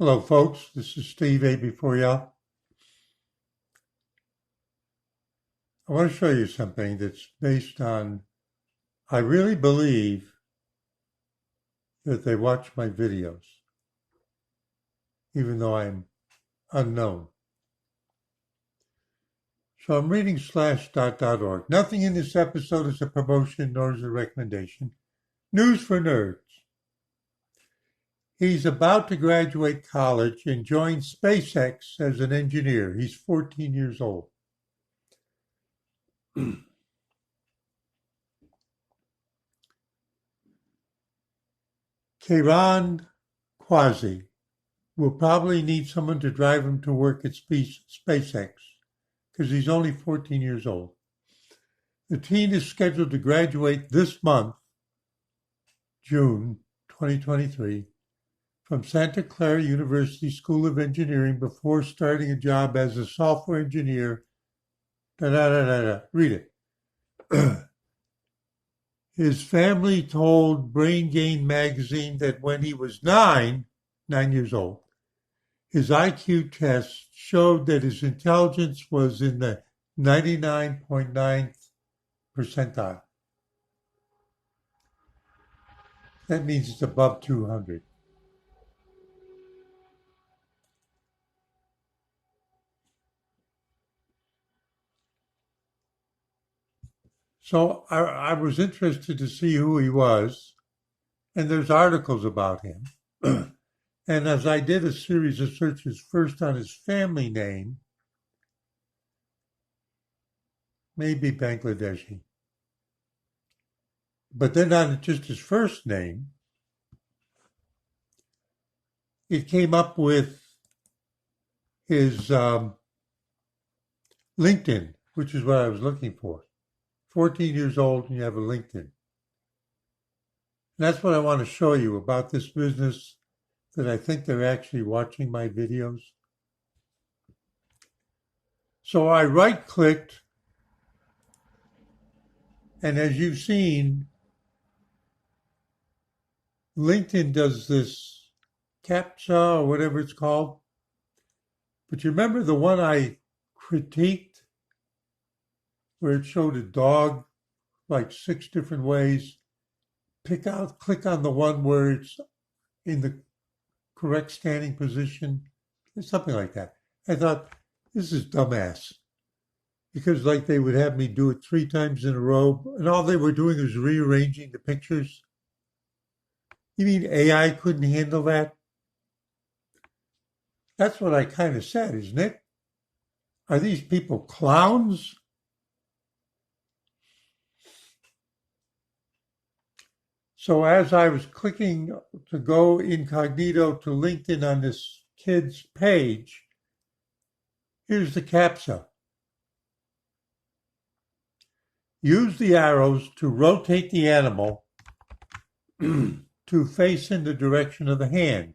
Hello, folks. This is Steve A. Before y'all. I want to show you something that's based on, I really believe that they watch my videos, even though I'm unknown. So I'm reading /.org. Nothing in this episode is a promotion nor is a recommendation. News for nerds. He's about to graduate college and join SpaceX as an engineer. He's 14 years old. Keiran Quasi will probably need someone to drive him to work at SpaceX because he's only 14 years old. The teen is scheduled to graduate this month, June 2023, from Santa Clara University School of Engineering before starting a job as a software engineer. Read it. His family told Brain Gain magazine that when he was 9 years old, his IQ test showed that his intelligence was in the 99.9th percentile. That means it's above 200. So I was interested to see who he was, and there's articles about him. And as I did a series of searches first on his family name, maybe Bangladeshi, but then on just his first name, it came up with his LinkedIn, which is what I was looking for. 14 years old and you have a LinkedIn. And that's what I want to show you about this business, that I think they're actually watching my videos. So I right-clicked, and as you've seen, LinkedIn does this CAPTCHA or whatever it's called. But you remember the one I critiqued where it showed a dog like 6 different ways? Click on the one where it's in the correct standing position, something like that. I thought, this is dumbass. Because like they would have me do it 3 times in a row, and all they were doing was rearranging the pictures. You mean AI couldn't handle that? That's what I kind of said, isn't it? Are these people clowns? So as I was clicking to go incognito to LinkedIn on this kid's page, here's the CAPTCHA. Use the arrows to rotate the animal to face in the direction of the hand.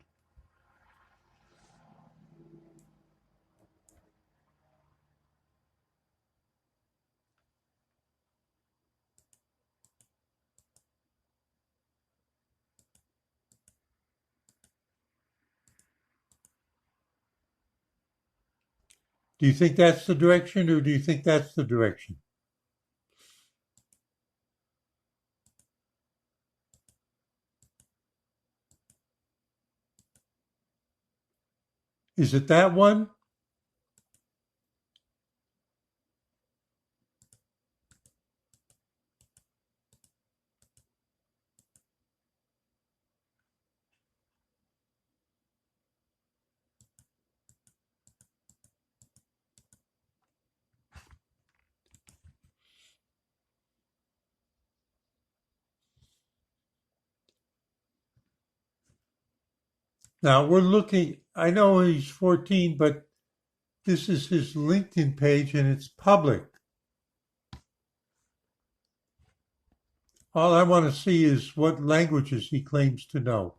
Do you think that's the direction, or do you think that's the direction? Is it that one? Now we're looking, I know he's 14, but this is his LinkedIn page and it's public. All I want to see is what languages he claims to know.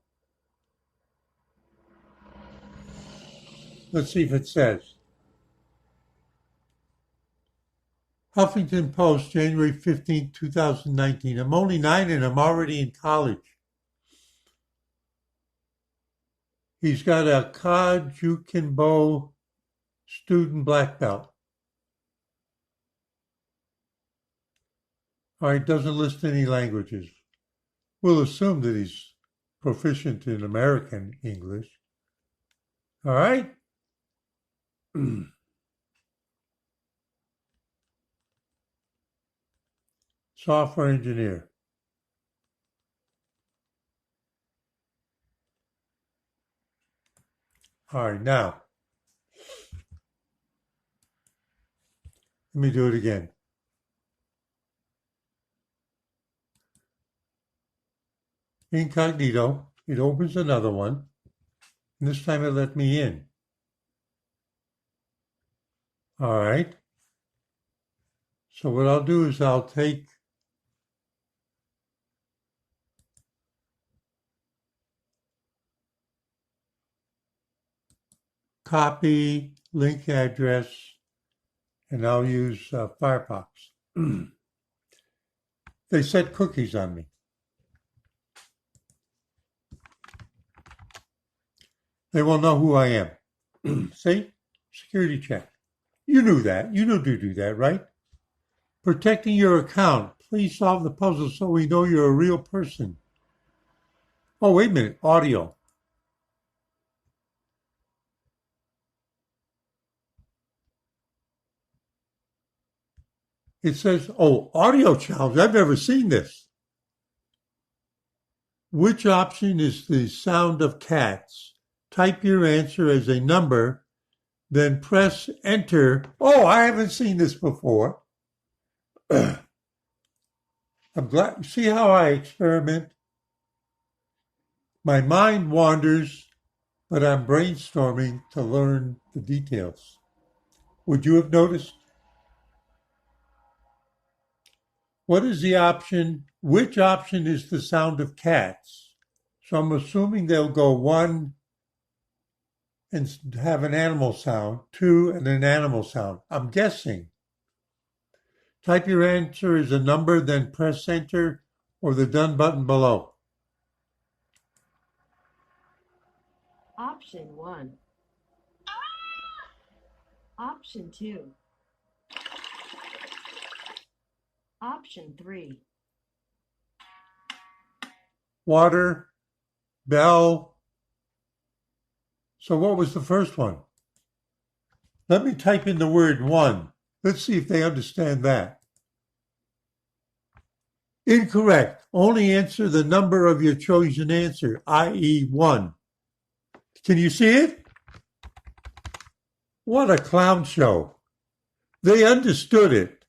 Let's see if it says. Huffington Post, January 15, 2019. I'm only 9 and I'm already in college. He's got a CAPTCHA student black belt. All right, doesn't list any languages. We'll assume that he's proficient in American English. All right. Software engineer. All right, now, let me do it again. Incognito, it opens another one, and this time it let me in. All right. So what I'll do is I'll take copy link address, and I'll use Firefox. They set cookies on me. They will know who I am. See? Security check. You knew that. You know to do that, right? Protecting your account. Please solve the puzzle so we know you're a real person. Oh, wait a minute. Audio. It says, oh, audio challenge. I've never seen this. Which option is the sound of cats? Type your answer as a number, then press enter. Oh, I haven't seen this before. I'm glad. See how I experiment? My mind wanders, but I'm brainstorming to learn the details. Would you have noticed? What is the option? Which option is the sound of cats? So I'm assuming they'll go 1 and have an animal sound, 2 and an animal sound. I'm guessing. Type your answer as a number, then press enter or the done button below. Option 1. Option 2. Option 3. Water, bell. So what was the first one? Let me type in the word 1. Let's see if they understand that. Incorrect. Only answer the number of your chosen answer, i.e. 1. Can you see it? What a clown show. They understood it,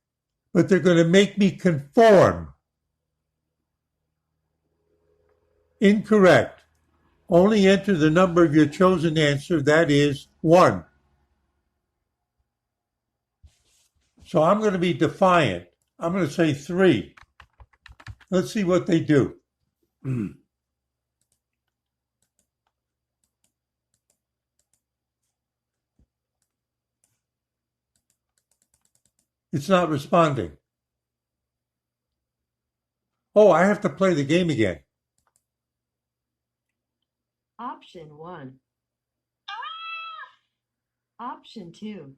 but they're going to make me conform. Incorrect. Only enter the number of your chosen answer, that is 1. So I'm going to be defiant. I'm going to say 3. Let's see what they do. It's not responding. Oh, I have to play the game again. Option 1. Option 2.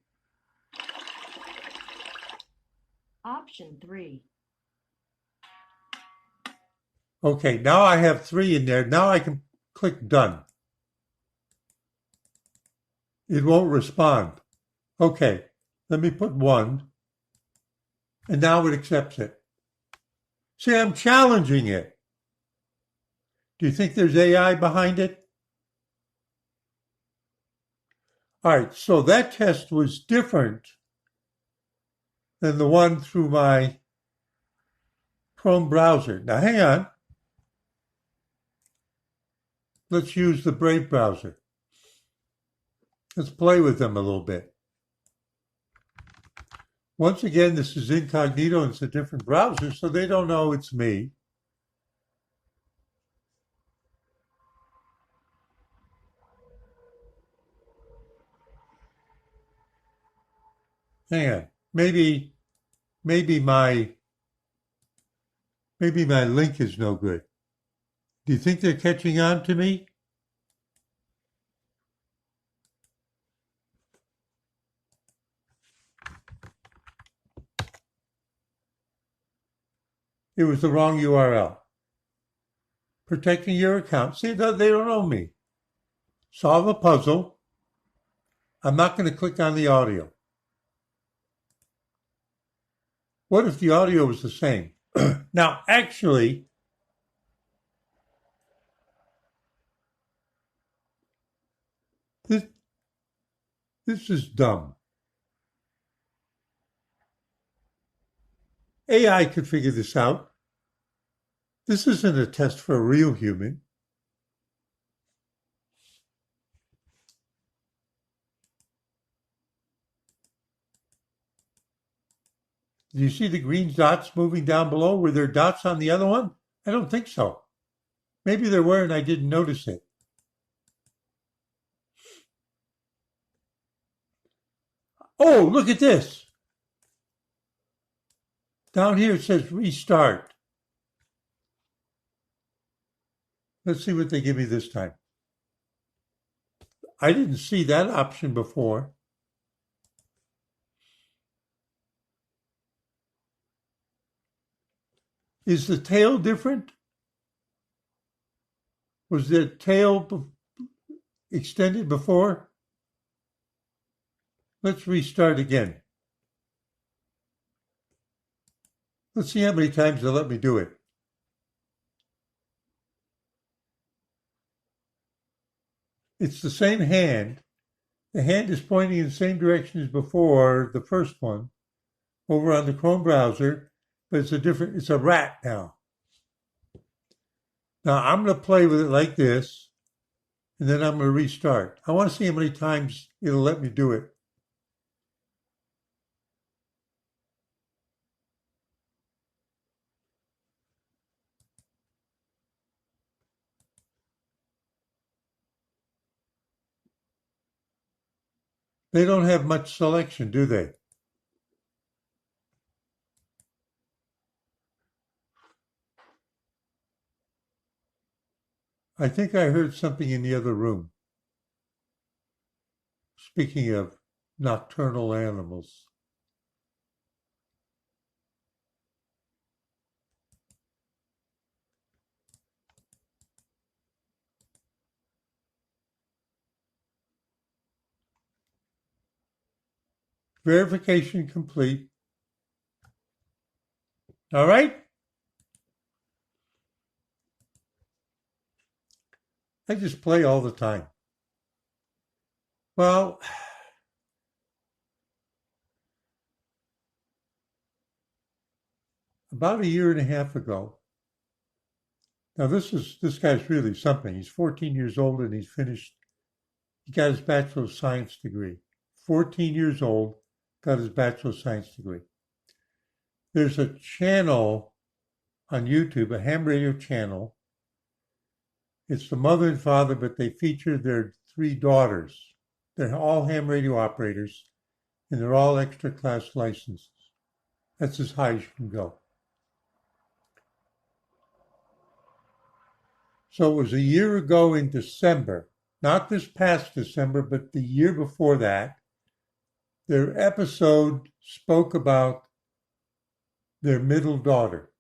Option 3. Okay, now I have 3 in there. Now I can click done. It won't respond. Okay, let me put 1. And now it accepts it. See, I'm challenging it. Do you think there's AI behind it? All right, so that test was different than the one through my Chrome browser. Now, hang on. Let's use the Brave browser. Let's play with them a little bit. Once again, this is incognito and it's a different browser, so they don't know it's me. Hang on. Maybe my link is no good. Do you think they're catching on to me? it was the wrong URL. Protecting your account. See, they don't know me. Solve a puzzle. I'm not going to click on the audio. What if the audio was the same? Now, actually, this is dumb. AI could figure this out. This isn't a test for a real human. Do you see the green dots moving down below? Were there dots on the other one? I don't think so. Maybe there were and I didn't notice it. Oh, look at this. Down here it says restart. Let's see what they give me this time. I didn't see that option before. Is the tail different? Was the tail extended before? Let's restart again. Let's see how many times they'll let me do it. It's the same hand. The hand is pointing in the same direction as before, the first one, over on the Chrome browser, but it's a rat now. Now I'm going to play with it like this, and then I'm going to restart. I want to see how many times it'll let me do it. They don't have much selection, do they? I think I heard something in the other room. Speaking of nocturnal animals. Verification complete. All right. I just play all the time. Well, about a year and a half ago. Now this guy's really something. He's 14 years old and he got his Bachelor of Science degree. 14 years old, got his Bachelor of Science degree. There's a channel on YouTube, a ham radio channel. It's the mother and father, but they feature their 3 daughters. They're all ham radio operators, and they're all extra class licenses. That's as high as you can go. So it was a year ago in December, not this past December, but the year before that, their episode spoke about their middle daughter.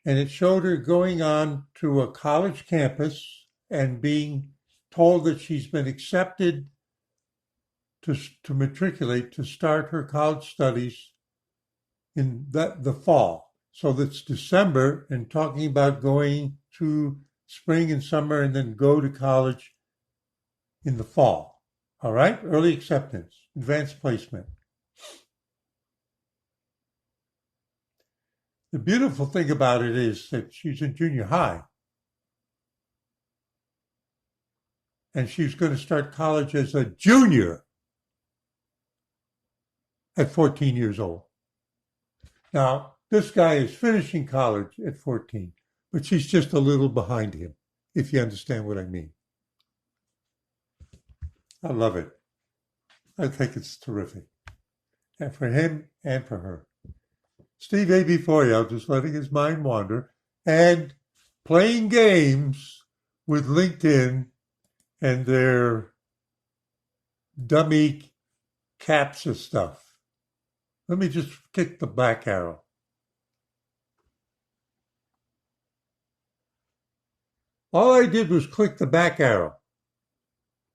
And it showed her going on to a college campus and being told that she's been accepted to matriculate, to start her college studies in the fall. So that's December, and talking about going to spring and summer and then go to college in the fall. All right? Early acceptance, advanced placement. The beautiful thing about it is that she's in junior high. And she's going to start college as a junior at 14 years old. Now, this guy is finishing college at 14, but she's just a little behind him, if you understand what I mean. I love it. I think it's terrific. And for him and for her. Steve AB4, just letting his mind wander and playing games with LinkedIn and their dummy CAPTCHA stuff. Let me just click the back arrow. All I did was click the back arrow.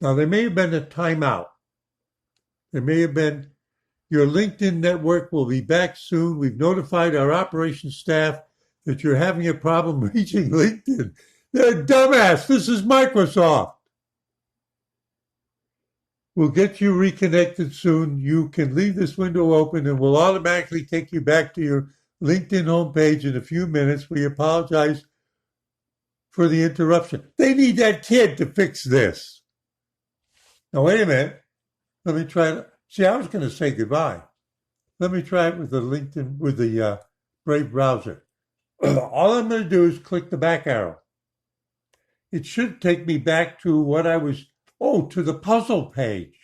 Now, there may have been a timeout. There may have been, your LinkedIn network will be back soon. We've notified our operations staff that you're having a problem reaching LinkedIn. They're dumbass. This is Microsoft. We'll get you reconnected soon. You can leave this window open and we'll automatically take you back to your LinkedIn homepage in a few minutes. We apologize for the interruption. They need that kid to fix this. Now, wait a minute. Let me try it. See, I was going to say goodbye. Let me try it with the LinkedIn, with the Brave browser. All I'm going to do is click the back arrow. It should take me back to what I was, to the puzzle page.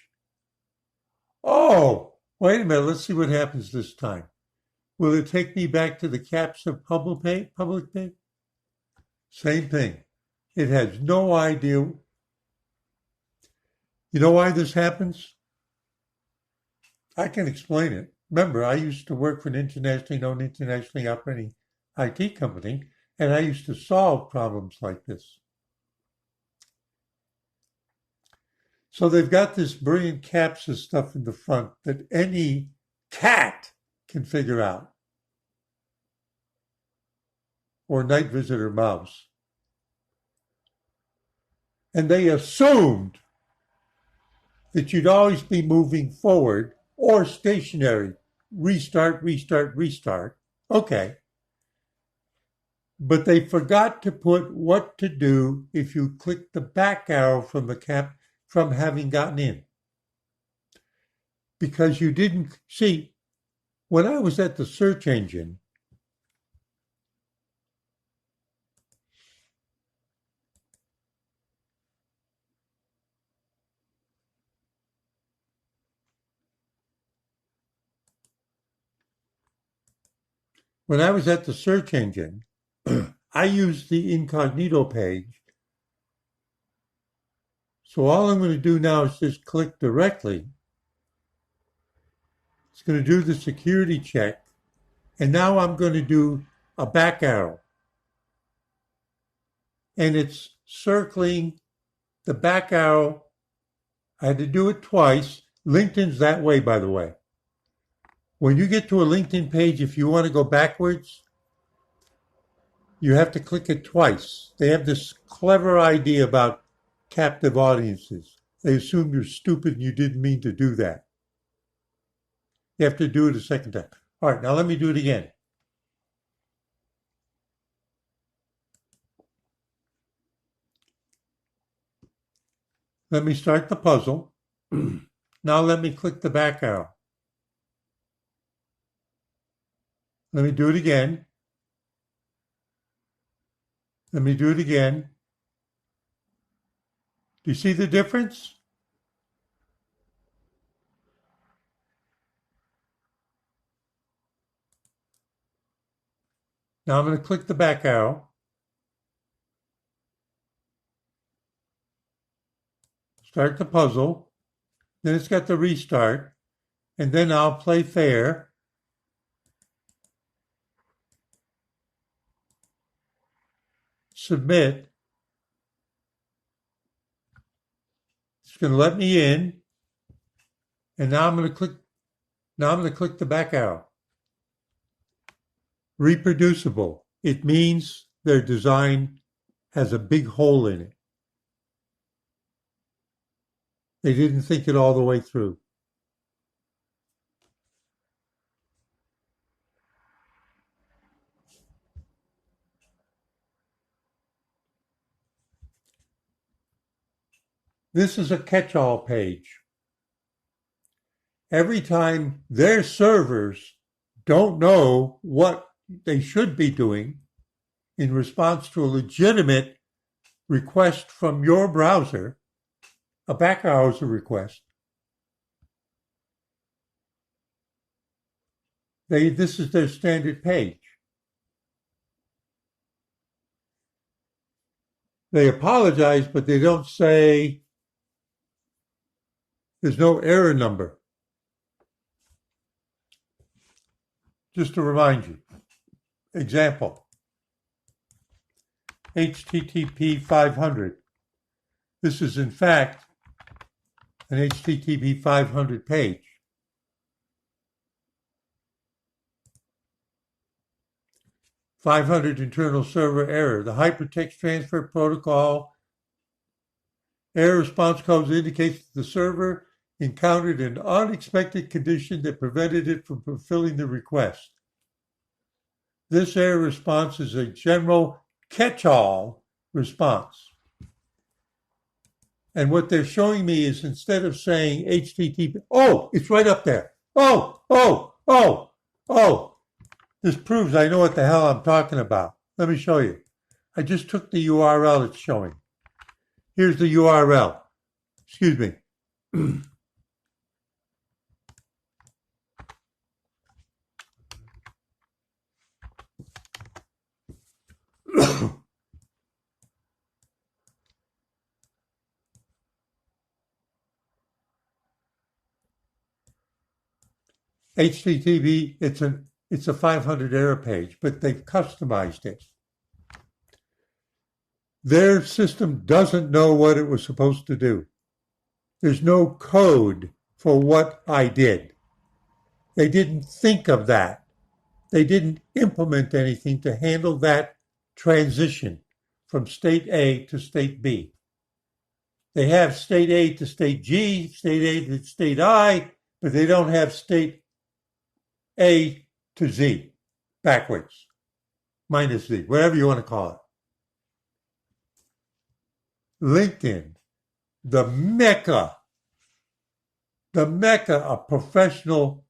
Oh, wait a minute. Let's see what happens this time. Will it take me back to the CAPTCHA public page? Same thing. It has no idea. You know why this happens? I can explain it. Remember, I used to work for an internationally known, internationally operating IT company, and I used to solve problems like this. So they've got this brilliant CAPTCHA stuff in the front that any cat can figure out, or night visitor mouse. And they assumed that you'd always be moving forward or stationary. Restart, restart, restart. Okay. But they forgot to put what to do if you click the back arrow from having gotten in. Because you didn't see, when I was at the search engine, I used the incognito page. So all I'm going to do now is just click directly. It's going to do the security check. And now I'm going to do a back arrow. And it's circling the back arrow. I had to do it twice. LinkedIn's that way, by the way. When you get to a LinkedIn page, if you want to go backwards, you have to click it twice. They have this clever idea about captive audiences. They assume you're stupid and you didn't mean to do that. You have to do it a second time. All right, now let me do it again. Let me start the puzzle. Now let me click the back arrow. Let me do it again. Let me do it again. Do you see the difference? Now I'm going to click the back arrow. Start the puzzle. Then it's got the restart. And then I'll play fair. Submit. It's going to let me in. And now I'm going to click the back arrow. Reproducible. It means their design has a big hole in it. They didn't think it all the way through. This is a catch-all page. Every time their servers don't know what they should be doing in response to a legitimate request from your browser, a back arrow is a request. This is their standard page. They apologize, but they don't say there's no error number. just to remind you. Example, HTTP 500. This is, in fact, an HTTP 500 page. 500 internal server error. The hypertext transfer protocol error response codes indicates that the server encountered an unexpected condition that prevented it from fulfilling the request. This error response is a general catch-all response. And what they're showing me is instead of saying HTTP, oh, it's right up there. Oh. This proves I know what the hell I'm talking about. Let me show you. I just took the URL it's showing. Here's the URL. Excuse me. HTTP, it's a 500 error page, but they've customized it. Their system doesn't know what it was supposed to do. There's no code for what I did. They didn't think of that. They didn't implement anything to handle that transition from state A to state B. They have state A to state G, state A to state I, but they don't have state A to Z, backwards, minus Z, whatever you want to call it. LinkedIn, the mecca of professional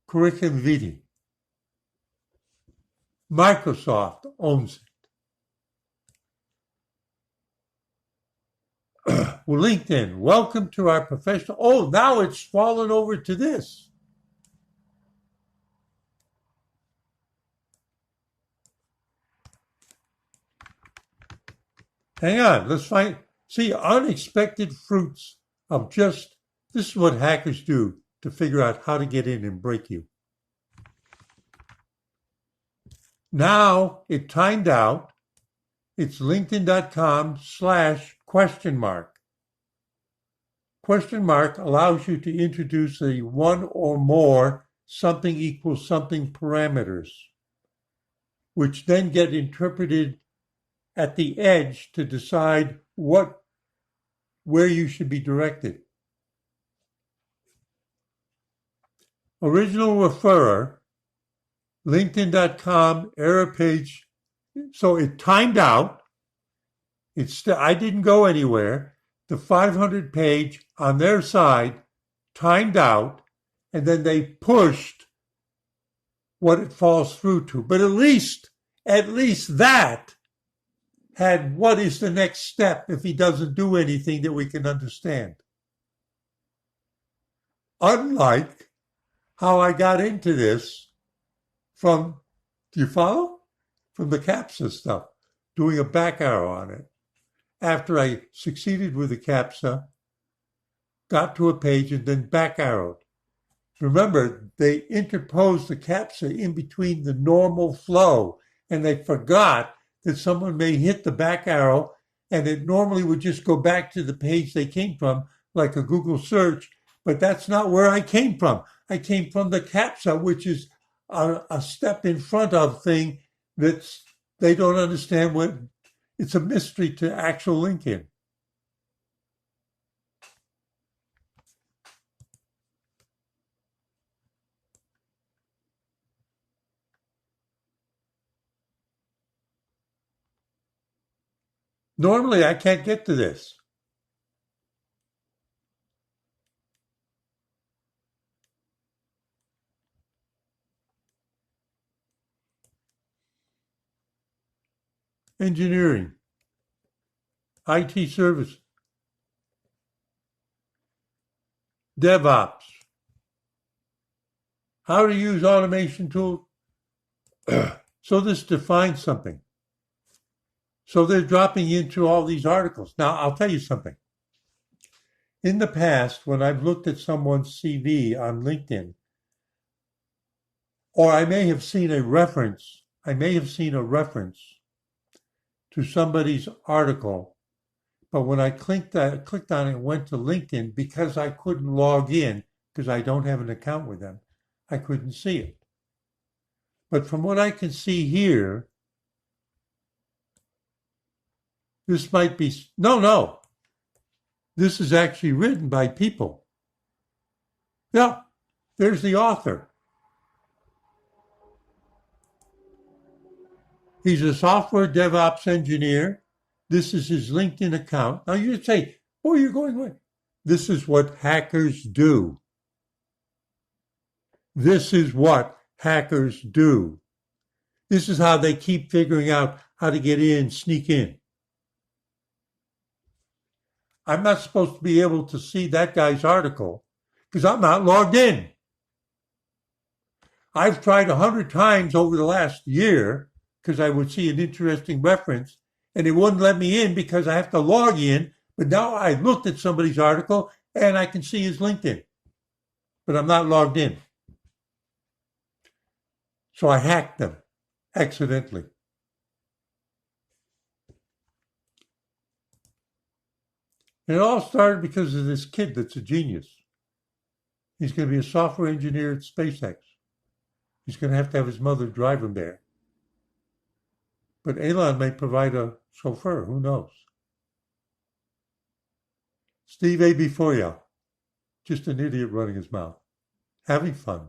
curriculum vitae. Microsoft owns it. Well, LinkedIn, welcome to our professional. Oh, now it's fallen over to this. Hang on, let's see unexpected fruits of this is what hackers do to figure out how to get in and break you. Now it timed out. It's linkedin.com/question mark. Question mark allows you to introduce a one or more something equals something parameters, which then get interpreted at the edge to decide where you should be directed. Original referrer, LinkedIn.com error page. So it timed out. I didn't go anywhere. The 500 page on their side timed out, and then they pushed what it falls through to. But at least that had what is the next step if he doesn't do anything that we can understand. Unlike how I got into this do you follow? From the CAPTCHA stuff, doing a back arrow on it. After I succeeded with the CAPTCHA, got to a page and then back arrowed. Remember, they interposed the CAPTCHA in between the normal flow, and they forgot that someone may hit the back arrow and it normally would just go back to the page they came from, like a Google search, but that's not where I came from. I came from the CAPTCHA, which is a step in front of thing that they don't understand what, it's a mystery to actual LinkedIn. Normally, I can't get to this. Engineering, IT service, DevOps, how to use automation tools. So this defines something. So they're dropping into all these articles. Now, I'll tell you something. In the past, when I've looked at someone's CV on LinkedIn, Or I may have seen a reference. I may have seen a reference to somebody's article, but when I clicked on it and went to LinkedIn, because I couldn't log in, because I don't have an account with them, I couldn't see it. But from what I can see here, this might be, no. This is actually written by people. Yeah, there's the author. He's a software DevOps engineer. This is his LinkedIn account. Now you say, oh, you're going away. This is what hackers do. This is what hackers do. This is how they keep figuring out how to get in, sneak in. I'm not supposed to be able to see that guy's article because I'm not logged in. I've tried 100 times over the last year because I would see an interesting reference and it wouldn't let me in because I have to log in. But now I looked at somebody's article and I can see his LinkedIn, but I'm not logged in. So I hacked them accidentally. And it all started because of this kid that's a genius. He's going to be a software engineer at SpaceX. He's going to have his mother drive him there. But Elon may provide a chauffeur. Who knows? Steve A. before you. Just an idiot running his mouth. Having fun.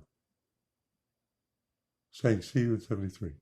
Saying see you in 73.